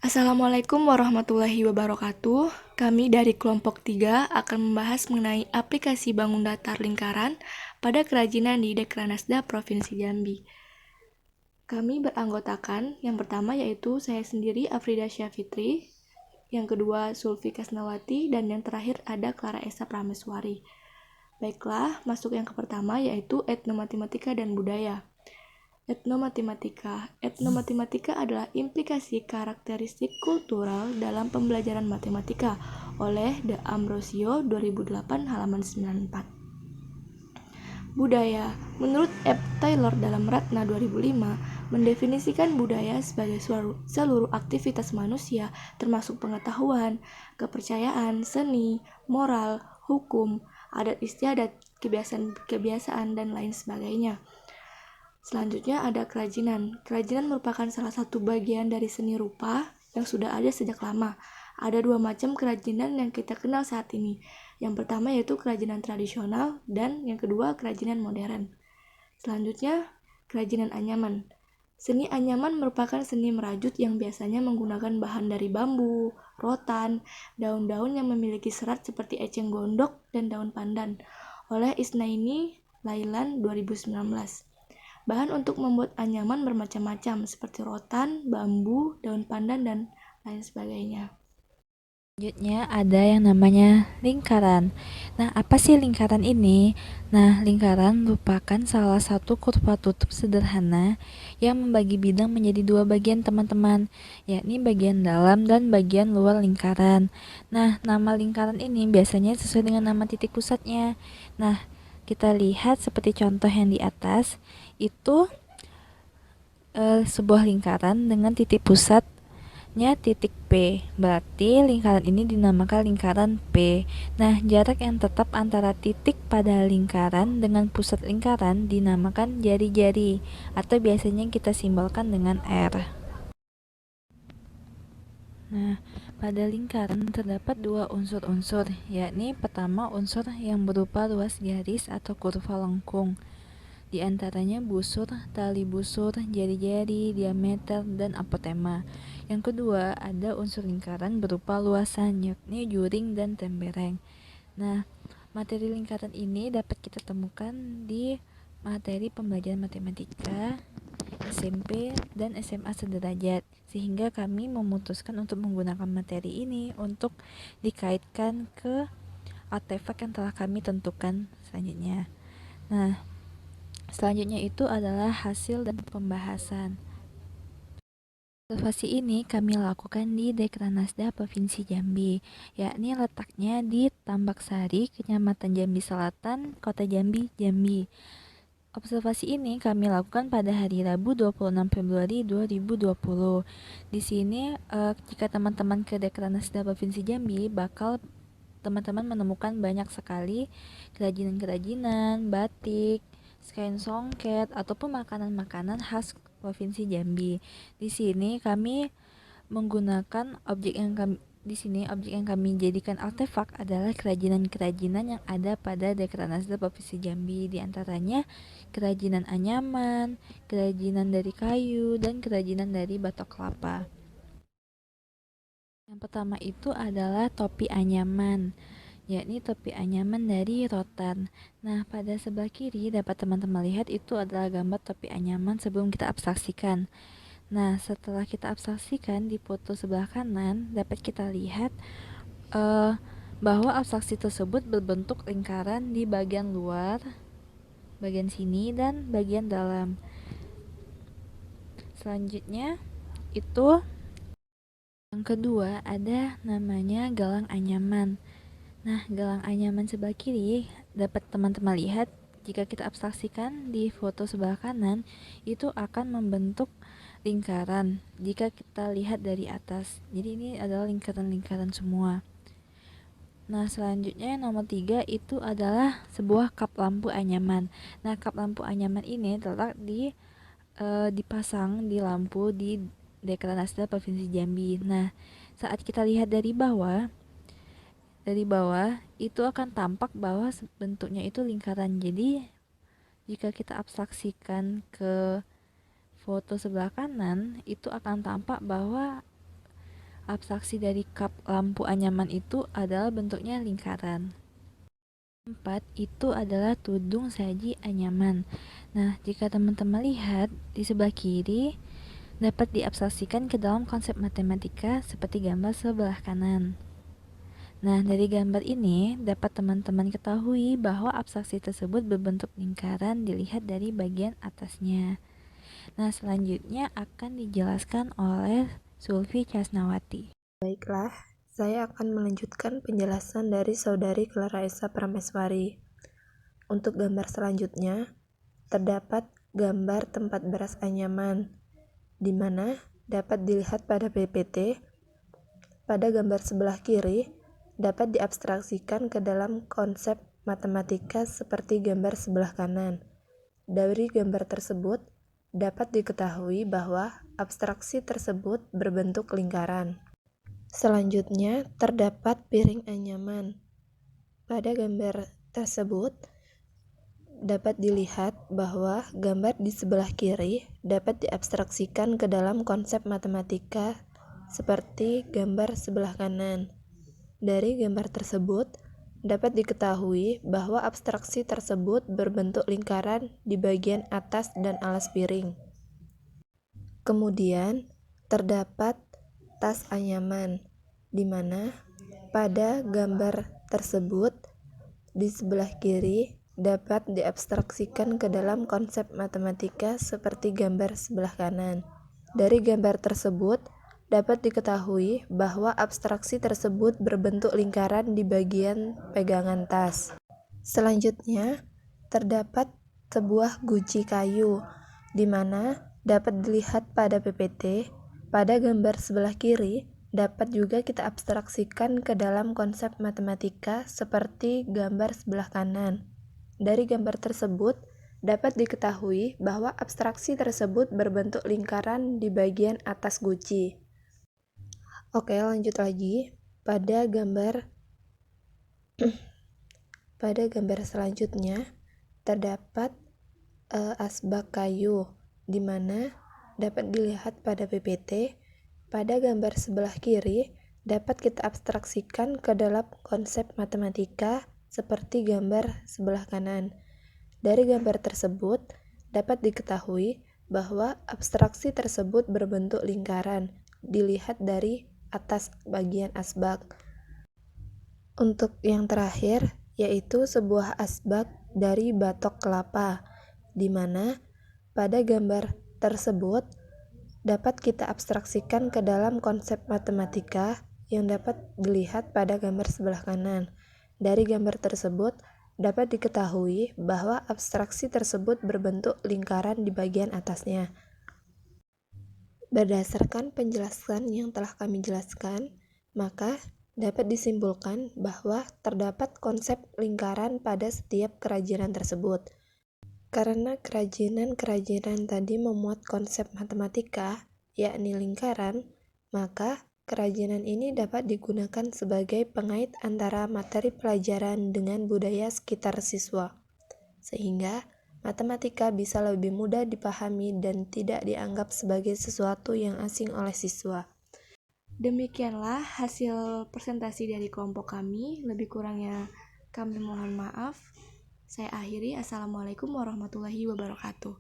Assalamualaikum warahmatullahi wabarakatuh. Kami dari kelompok 3 akan membahas mengenai aplikasi bangun datar lingkaran pada kerajinan di Dekranasda Provinsi Jambi. Kami beranggotakan yang pertama yaitu saya sendiri Afrida Syafitri, yang kedua Sulfi Kasnawati, dan yang terakhir ada Clara Esa Prameswari. Baiklah, masuk yang pertama yaitu etnomatematika dan budaya. Etnomatematika adalah implikasi karakteristik kultural dalam pembelajaran matematika oleh De Ambrosio 2008 halaman 94. Budaya, menurut F. Taylor dalam Ratna 2005, mendefinisikan budaya sebagai seluruh aktivitas manusia termasuk pengetahuan, kepercayaan, seni, moral, hukum, adat istiadat, kebiasaan, dan lain sebagainya. Selanjutnya ada kerajinan. Kerajinan merupakan salah satu bagian dari seni rupa yang sudah ada sejak lama. Ada dua macam kerajinan yang kita kenal saat ini. Yang pertama yaitu kerajinan tradisional dan yang kedua kerajinan modern. Selanjutnya, kerajinan anyaman. Seni anyaman merupakan seni merajut yang biasanya menggunakan bahan dari bambu, rotan, daun-daun yang memiliki serat seperti eceng gondok dan daun pandan. Oleh Isnaini Lailan 2019. Bahan untuk membuat anyaman bermacam-macam seperti rotan, bambu, daun pandan, dan lain sebagainya. Selanjutnya ada yang namanya lingkaran. Nah, apa sih lingkaran ini? Nah, lingkaran merupakan salah satu kurva tutup sederhana yang membagi bidang menjadi dua bagian teman-teman, yakni bagian dalam dan bagian luar lingkaran. Nah, nama lingkaran ini biasanya sesuai dengan nama titik pusatnya. Nah, kita lihat seperti contoh yang di atas, itu sebuah lingkaran dengan titik pusatnya titik P. Berarti lingkaran ini dinamakan lingkaran P. Nah, jarak yang tetap antara titik pada lingkaran dengan pusat lingkaran dinamakan jari-jari atau biasanya kita simbolkan dengan R. Nah, pada lingkaran terdapat dua unsur-unsur, yakni pertama unsur yang berupa ruas garis atau kurva lengkung. Di antaranya busur, tali busur, jari-jari, diameter, dan apotema. Yang kedua, ada unsur lingkaran berupa luasan, yakni juring dan tembereng. Nah, materi lingkaran ini dapat kita temukan di materi pembelajaran matematika, SMP, dan SMA sederajat, sehingga kami memutuskan untuk menggunakan materi ini untuk dikaitkan ke artefak yang telah kami tentukan selanjutnya. Nah, selanjutnya itu adalah hasil dan pembahasan. Observasi ini kami lakukan di Dekranasda Provinsi Jambi, yakni letaknya di Tambak Sari, Kecamatan Jambi Selatan, Kota Jambi, Jambi. Observasi ini kami lakukan pada hari Rabu 26 Februari 2020. Di sini jika teman-teman ke Dekranasda Provinsi Jambi bakal teman-teman menemukan banyak sekali kerajinan-kerajinan, batik, kain songket, ataupun makanan-makanan khas Provinsi Jambi. Di sini kami menggunakan objek yang kami jadikan artefak adalah kerajinan-kerajinan yang ada pada Dekranasda Provinsi Jambi, di antaranya kerajinan anyaman, kerajinan dari kayu, dan kerajinan dari batok kelapa. Yang pertama itu adalah topi anyaman, yakni topi anyaman dari rotan. Nah, pada sebelah kiri dapat teman-teman lihat itu adalah gambar topi anyaman sebelum kita abstraksikan. Nah, setelah kita abstraksikan di foto sebelah kanan dapat kita lihat bahwa abstraksi tersebut berbentuk lingkaran di bagian luar, bagian sini, dan bagian dalam. Selanjutnya itu yang kedua ada namanya gelang anyaman. Nah, gelang anyaman sebelah kiri dapat teman-teman lihat jika kita abstraksikan di foto sebelah kanan itu akan membentuk lingkaran jika kita lihat dari atas. Jadi ini adalah lingkaran-lingkaran semua. Nah, selanjutnya yang nomor 3 itu adalah sebuah kap lampu anyaman. Nah, kap lampu anyaman ini dipasang di lampu di Dekranasda Provinsi Jambi. Nah, saat kita lihat dari bawah itu akan tampak bahwa bentuknya itu lingkaran. Jadi jika kita abstraksikan ke foto sebelah kanan itu akan tampak bahwa Abstraksi dari kap lampu anyaman itu adalah bentuknya lingkaran. 4 itu adalah tudung saji anyaman. Nah, jika teman-teman lihat di sebelah kiri dapat diabstraksikan ke dalam konsep matematika seperti gambar sebelah kanan. Nah, dari gambar ini dapat teman-teman ketahui bahwa abstraksi tersebut berbentuk lingkaran dilihat dari bagian atasnya. Nah, selanjutnya akan dijelaskan oleh Sulfi Casnawati. Baiklah, saya akan melanjutkan penjelasan dari Saudari Clara Esa Prameswari. Untuk gambar selanjutnya, terdapat gambar tempat beras anyaman, di mana dapat dilihat pada PPT. Pada gambar sebelah kiri, dapat diabstraksikan ke dalam konsep matematika seperti gambar sebelah kanan. Dari gambar tersebut, dapat diketahui bahwa abstraksi tersebut berbentuk lingkaran. Selanjutnya, terdapat piring anyaman. Pada gambar tersebut, dapat dilihat bahwa gambar di sebelah kiri dapat diabstraksikan ke dalam konsep matematika seperti gambar sebelah kanan. Dari gambar tersebut, dapat diketahui bahwa abstraksi tersebut berbentuk lingkaran di bagian atas dan alas piring. Kemudian, terdapat tas anyaman, di mana pada gambar tersebut di sebelah kiri dapat diabstraksikan ke dalam konsep matematika seperti gambar sebelah kanan. Dari gambar tersebut dapat diketahui bahwa abstraksi tersebut berbentuk lingkaran di bagian pegangan tas. Selanjutnya, terdapat sebuah guci kayu, di mana dapat dilihat pada PPT. Pada gambar sebelah kiri, dapat juga kita abstraksikan ke dalam konsep matematika seperti gambar sebelah kanan. Dari gambar tersebut, dapat diketahui bahwa abstraksi tersebut berbentuk lingkaran di bagian atas guci. Oke, lanjut lagi. Pada gambar selanjutnya, terdapat asbak kayu, di mana dapat dilihat pada PPT. Pada gambar sebelah kiri dapat kita abstraksikan ke dalam konsep matematika seperti gambar sebelah kanan. Dari gambar tersebut dapat diketahui bahwa abstraksi tersebut berbentuk lingkaran dilihat dari atas bagian asbak. Untuk yang terakhir, yaitu sebuah asbak dari batok kelapa, di mana pada gambar tersebut dapat kita abstraksikan ke dalam konsep matematika yang dapat dilihat pada gambar sebelah kanan. Dari gambar tersebut dapat diketahui bahwa abstraksi tersebut berbentuk lingkaran di bagian atasnya. Berdasarkan penjelasan yang telah kami jelaskan, maka dapat disimpulkan bahwa terdapat konsep lingkaran pada setiap kerajinan tersebut. Karena kerajinan-kerajinan tadi memuat konsep matematika, yakni lingkaran, maka kerajinan ini dapat digunakan sebagai pengait antara materi pelajaran dengan budaya sekitar siswa, sehingga matematika bisa lebih mudah dipahami dan tidak dianggap sebagai sesuatu yang asing oleh siswa. Demikianlah hasil presentasi dari kelompok kami. Lebih kurangnya kami mohon maaf. Saya akhiri. Assalamualaikum warahmatullahi wabarakatuh.